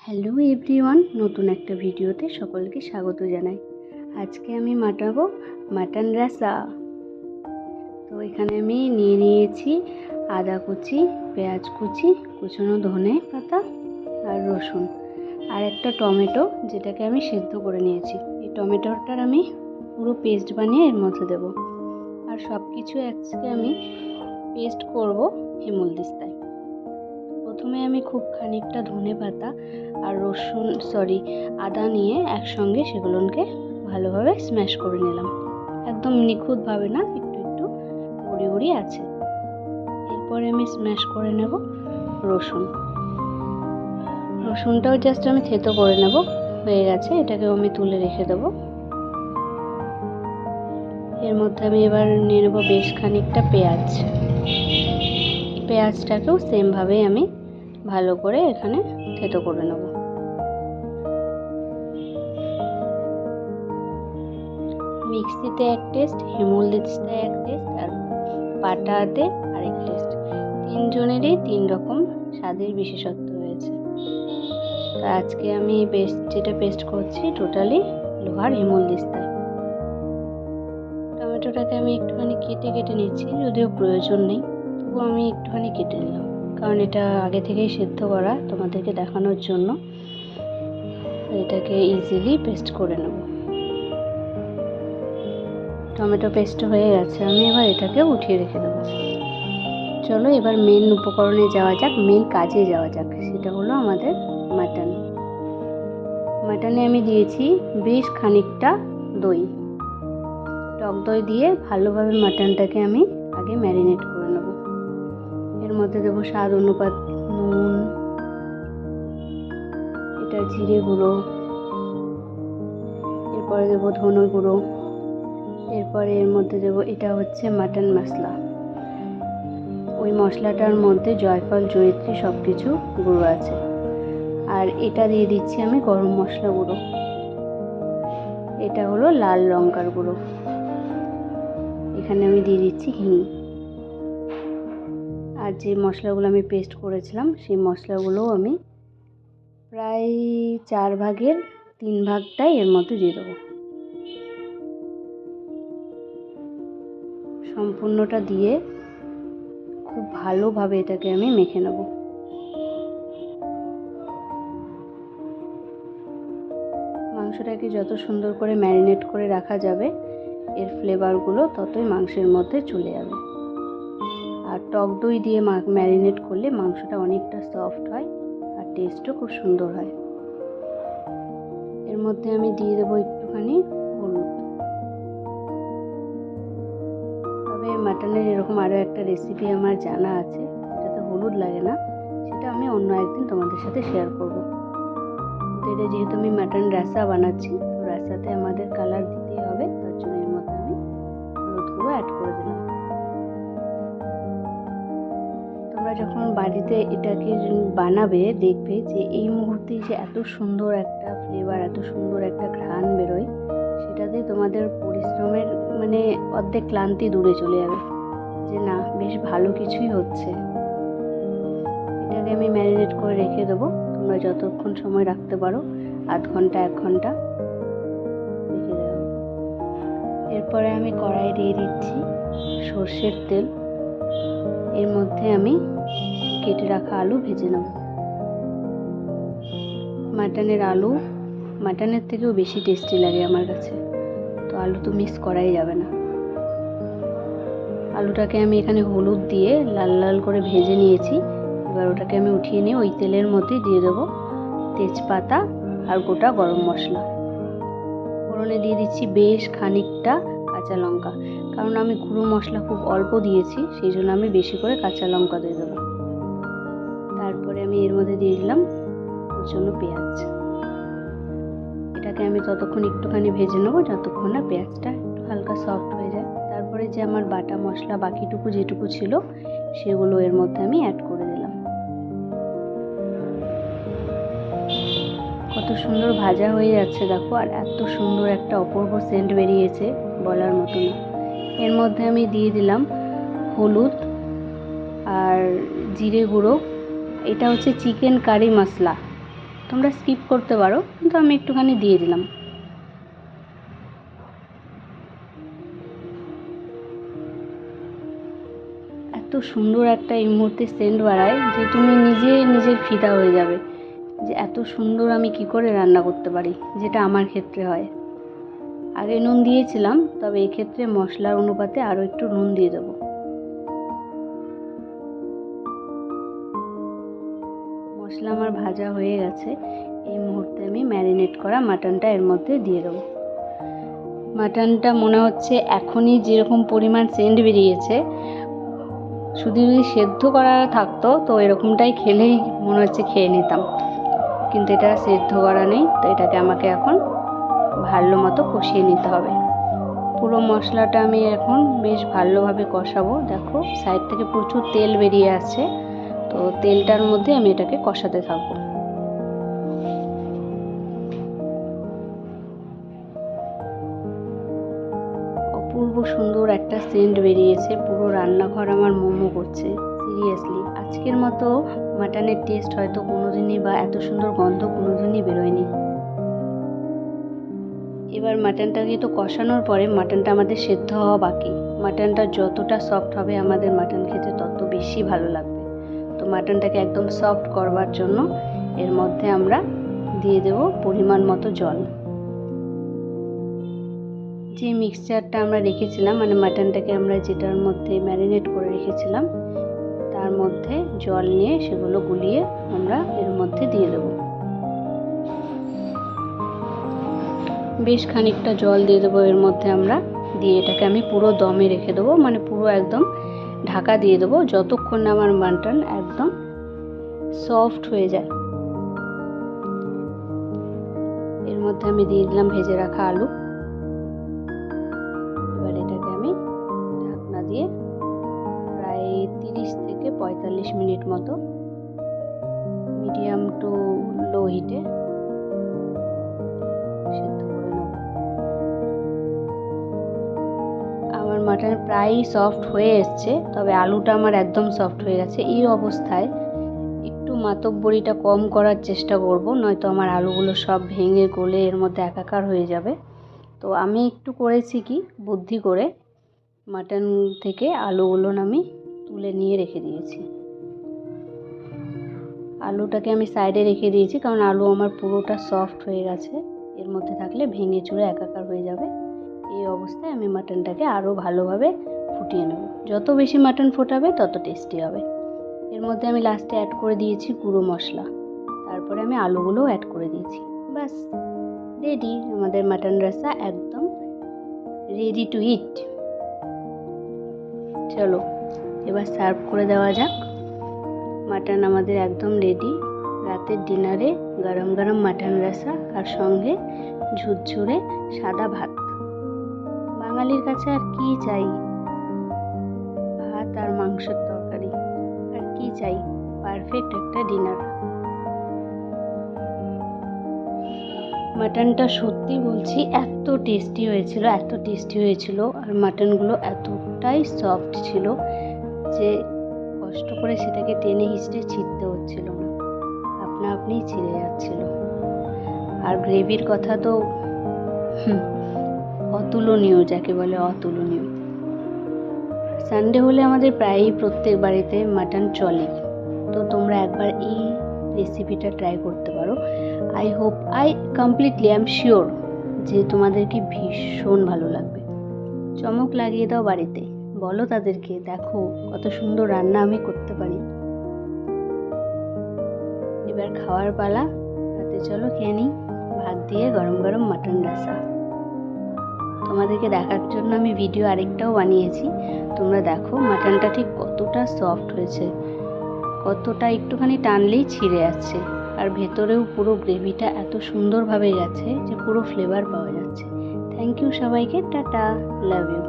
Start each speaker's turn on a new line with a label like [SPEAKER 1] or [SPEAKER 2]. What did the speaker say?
[SPEAKER 1] Hello everyone, নতুন একটা ভিডিওতে সকলকে স্বাগত জানাই। আজকে আমি মাটাবো মাটন রসা। তো এখানে আমি নিয়ে নিয়েছি আদা কুচি, পেঁয়াজ কুচি, কুচনো ধনে পাতা আর রসুন, আর একটা টমেটো যেটাকে আমি সেদ্ধ করে নিয়েছি। এই টমেটোটার আমি পুরো পেস্ট বানিয়ে এর মধ্যে দেবো। আর সব কিছু আজকে আমি পেস্ট করব হেমুলদিস্তায়। প্রথমে আমি খুব খানিকটা ধনে পাতা আর আদা নিয়ে একসঙ্গে সেগুলোকে ভালোভাবে স্ম্যাশ করে নিলাম। একদম নিখুঁতভাবে না, একটু একটু গুঁড়ি গুঁড়ি আছে। এরপরে আমি স্ম্যাশ করে নেব রসুনটাও জাস্ট আমি থেতো করে নেব। হয়ে গেছে, এটাকেও আমি তুলে রেখে দেবো। এর মধ্যে আমি এবার নিয়ে নেব বেশ খানিকটা পেঁয়াজটাকেও সেমভাবেই আমি ভালো করে এখানে থেতো করে নেব। মিক্সিতে এক টেস্ট, হেমুলদিস্তায় এক টেস্ট, আর পাটাতে আরেক টেস্ট। তিনজনেরই তিন রকম স্বাদের বিশেষত্ব রয়েছে। তো আজকে আমি যেটা পেস্ট করছি টোটালি লোহার হেমুলদিস্তায়। টমেটোটাকে আমি একটুখানি কেটে কেটে নিচ্ছি, যদিও প্রয়োজন নেই, তবুও আমি একটুখানি কেটে নিলাম, কারণ এটা আগে থেকেই সেদ্ধ করা, তোমাদেরকে দেখানোর জন্য। এটাকে ইজিলি পেস্ট করে নেব। টমেটো পেস্ট হয়ে গেছে, আমি এবার এটাকে উঠিয়ে রেখে দেবো। চলো এবার মেন উপকরণে যাওয়া যাক, মেন কাজে যাওয়া যাক। সেটা হলো আমাদের মাটনে আমি দিয়েছি বেশ খানিকটা দই। টক দই দিয়ে ভালোভাবে মাটনটাকে আমি আগে ম্যারিনেট করে নেব। এর মধ্যে দেবো স্বাদ অনুপাত নুন, এটা জিরে গুঁড়ো, এরপরে দেবো ধনে গুঁড়ো, এরপরে এর মধ্যে দেবো, এটা হচ্ছে মাটন মশলা। ওই মশলাটার মধ্যে জয়ফল, জয়িত্রী সব কিছু গুঁড়ো আছে। আর এটা দিয়ে দিচ্ছি আমি গরম মশলা গুঁড়ো, এটা হলো লাল লঙ্কার গুঁড়ো। এখানে আমি দিয়ে দিচ্ছি হিং। আর যে মশলাগুলো আমি পেস্ট করেছিলাম সেই মশলাগুলোও আমি প্রায় 4 ভাগের 3 ভাগটাই এর মধ্যে দিয়ে দেবো। সম্পূর্ণটা দিয়ে খুব ভালোভাবে এটাকে আমি মেখে নেব। মাংসটাকে যত সুন্দর করে ম্যারিনেট করে রাখা যাবে, এর ফ্লেভারগুলো ততই মাংসের মধ্যে চলে যাবে। আর টক দই দিয়ে ম্যারিনেট করলে মাংসটা অনেকটা সফট হয় আর টেস্টও খুব সুন্দর হয়। এর মধ্যে আমি দিয়ে দেবো একটুখানি হলুদ। তবে মাটনের এরকম আরও একটা রেসিপি আমার জানা আছে, যেটাতে হলুদ লাগে না, সেটা আমি অন্য একদিন তোমাদের সাথে শেয়ার করব। এটা যেহেতু আমি মাটন রসা বানাচ্ছি, তো রসাতে আমাদের কালার দিতেই হবে, তার জন্য এর মধ্যে আমি হলুদ গুঁড়ো অ্যাড করে দিলাম। তোমরা যখন বাড়িতে এটাকে বানাবে, দেখবে যে এই মুহূর্তে যে এত সুন্দর একটা ফ্লেভার, এত সুন্দর একটা ঘ্রাণ বেরোয়, সেটাতে তোমাদের পরিশ্রমের অর্ধেক ক্লান্তি দূরে চলে যাবে, যে না, বেশ ভালো কিছুই হচ্ছে। এটাকে আমি ম্যারিনেট করে রেখে দেবো। তোমরা যতক্ষণ সময় রাখতে পারো, আধ ঘন্টা 1 ঘন্টা রেখে দেবো। এরপরে আমি কড়াই দিয়ে দিচ্ছি সর্ষের তেল। এর মধ্যে আমি কেটে রাখা আলু ভেজে নেব। মাটনের থেকেও বেশি টেস্টি লাগে আমার কাছে, তো আলু তো মিস করাই যাবে না। আলুটাকে আমি এখানে হলুদ দিয়ে লাল লাল করে ভেজে নিয়েছি। এবার ওটাকে আমি উঠিয়ে নিয়ে ওই তেলের মধ্যে দিয়ে দেবো তেজপাতা আর গোটা গরম মশলা। ফোড়নে দিয়ে দিচ্ছি বেশ খানিকটা কাঁচা লঙ্কা, কারণ আমি গুঁড়ো মশলা খুব অল্প দিয়েছি, সেই জন্য আমি বেশি করে কাঁচা লঙ্কা দিয়ে দেবো। তারপরে আমি এর মধ্যে দিয়ে দিলাম কুচনো পেঁয়াজ। এটাকে আমি ততক্ষণ একটুখানি ভেজে নেবো যতক্ষণ না পেঁয়াজটা একটু হালকা সফট হয়ে যায়। তারপরে যে আমার বাটা মশলা বাকিটুকু যেটুকু ছিল, সেগুলো এর মধ্যে আমি অ্যাড করে দিলাম। কত সুন্দর ভাজা হয়ে যাচ্ছে দেখো, আর এত সুন্দর একটা অপূর্ব সেন্ট বেরিয়েছে, বলার মতো না। এর মধ্যে আমি দিয়ে দিলাম হলুদ আর জিরে গুঁড়ো। এটা হচ্ছে চিকেন কারি মশলা, তোমরা স্কিপ করতে পারো, কিন্তু আমি একটুখানি দিয়ে দিলাম। এত সুন্দর একটা এই মুহূর্তে সেন্ট বাড়ায় যে তুমি নিজের ফিদা হয়ে যাবে যে এত সুন্দর আমি কি করে রান্না করতে পারি, যেটা আমার ক্ষেত্রে হয়। আগে নুন দিয়েছিলাম, তবে এক্ষেত্রে মশলার অনুপাতে আরও একটু নুন দিয়ে দেবো। মশলা আমার ভাজা হয়ে গেছে। এই মুহূর্তে আমি ম্যারিনেট করা মাটনটা এর মধ্যে দিয়ে দেবো। মাটনটা মনে হচ্ছে এখনই যেরকম পরিমাণ সেন্ট বেরিয়েছে, শুধু যদি সেদ্ধ করা থাকতো তো এরকমটাই খেলেই মনে হচ্ছে খেয়ে নিতাম, কিন্তু এটা সেদ্ধ করা নেই। তো এটাকে আমাকে এখন ভালো মতো কষিয়ে নিতে হবে। পুরো মশলাটা আমি এখন বেশ ভালোভাবে কষাবো। দেখো সাইড থেকে প্রচুর তেল বেরিয়ে আসছে, তো তেলটার মধ্যে আমি এটাকে কষাতে থাকবো। অপূর্ব সুন্দর একটা সেন্ট বেরিয়েছে, পুরো রান্নাঘর আমার মোমো করছে। সিরিয়াসলি আজকের মতো মাটনের টেস্ট হয়তো কোনোদিনই বা এত সুন্দর গন্ধ কোনোদিনই বেরোয়নি। এবার মাটনটাকে তো কষানোর পরে মাটনটা আমাদের সেদ্ধ হওয়া বাকি। মাটনটা যতটা সফট হবে আমাদের মাটন খেতে তত বেশি ভালো লাগবে। তো মাটনটাকে একদম সফট করবার জন্য এর মধ্যে আমরা দিয়ে দেব পরিমাণ মতো জল। যে মিক্সচারটা আমরা রেখেছিলাম, মানে মাটনটাকে আমরা যেটার মধ্যে ম্যারিনেট করে রেখেছিলাম তার মধ্যে জল নিয়ে সেগুলো গুলিয়ে আমরা এর মধ্যে দিয়ে দেব। বেশ খানিকটা জল দিয়ে দেবো এর মধ্যে আমরা, দিয়ে এটাকে আমি পুরো দমে রেখে দেবো, মানে পুরো একদম ঢাকা দিয়ে দেবো যতক্ষণ না আমার মাটন একদম সফট হয়ে যায়। এর মধ্যে আমি দিয়ে দিলাম ভেজে রাখা আলু। এবার এটাকে আমি ঢাকনা দিয়ে প্রায় 30 থেকে 45 মিনিট মতো মিডিয়াম টু লো হিটে সেদ্ধ করে নেব। আমার মাটন প্রায় সফট হয়ে এসছে, তবে আলুটা আমার একদম সফট হয়ে গেছে। এই অবস্থায় একটু মাতব্বরিটা কম করার চেষ্টা করব, নয়তো আমার আলুগুলো সব ভেঙে গলে এর মধ্যে একাকার হয়ে যাবে। তো আমি একটু করেছি কি বুদ্ধি করে, মাটন থেকে আলুগুলো আমি তুলে নিয়ে রেখে দিয়েছি। আলুটাকে আমি সাইডে রেখে দিয়েছি, কারণ আলু আমার পুরোটা সফট হয়ে গেছে, এর মধ্যে থাকলে ভেঙে চুরে একাকার হয়ে যাবে। এই অবস্থায় আমি মাটনটাকে আরও ভালোভাবে ফুটিয়ে নেব। যত বেশি মাটন ফোটাবে তত টেস্টি হবে। এর মধ্যে আমি লাস্টে অ্যাড করে দিয়েছি গুঁড়ো মশলা, তারপরে আমি আলুগুলোও অ্যাড করে দিয়েছি। ব্যাস রেডি, আমাদের মাটন রসা একদম রেডি টু ইট। চলো এবার সার্ভ করে দেওয়া যাক। মাটন আমাদের একদম রেডি। রাতের ডিনারে গরম গরম মাটন রসা আর সঙ্গে ঝুরঝুরে সাদা ভাত। বাঙালির কাছে আর কি চাই, ভাত আর মাংসের তরকারি, আর কি চাই, পারফেক্ট একটা ডিনার। মাটনটা সত্যি বলছি এত টেস্টি হয়েছিল, আর মাটনগুলো এতটাই সফট ছিল যে কষ্ট করে সেটাকে টেনে হিঁচড়ে ছিঁড়তে হচ্ছিল না, আপনা আপনিই ছিঁড়ে যাচ্ছিল। আর গ্রেভির কথা তো অতুলনীয়, যাকে বলে অতুলনীয়। সানডে হলে আমাদের প্রায়ই প্রত্যেক বাড়িতে মাটন চলে, তো তোমরা একবার এই রেসিপিটা ট্রাই করতে পারো। আই এম শিওর যে তোমাদেরকে ভীষণ ভালো লাগবে। চমক লাগিয়ে দাও বাড়িতে, বলো তাদেরকে দেখো কত সুন্দর রান্না আমি করতে পারি। এবার খাওয়ার পালা, রাতে চলো খেয়ে নিই ভাত দিয়ে গরম গরম মাটন রসা। তোমাদেরকে দেখার জন্য আমি ভিডিও আরেকটাও বানিয়েছি, তোমরা দেখো মাটনটা ঠিক কতটা সফট হয়েছে, কতটা একটুখানি টানলেই ছিঁড়ে যাচ্ছে, আর ভেতরেও পুরো গ্রেভিটা এত সুন্দরভাবে গেছে যে পুরো ফ্লেভার পাওয়া যাচ্ছে। থ্যাংক ইউ সবাইকে, টাটা, লাভ ইউ।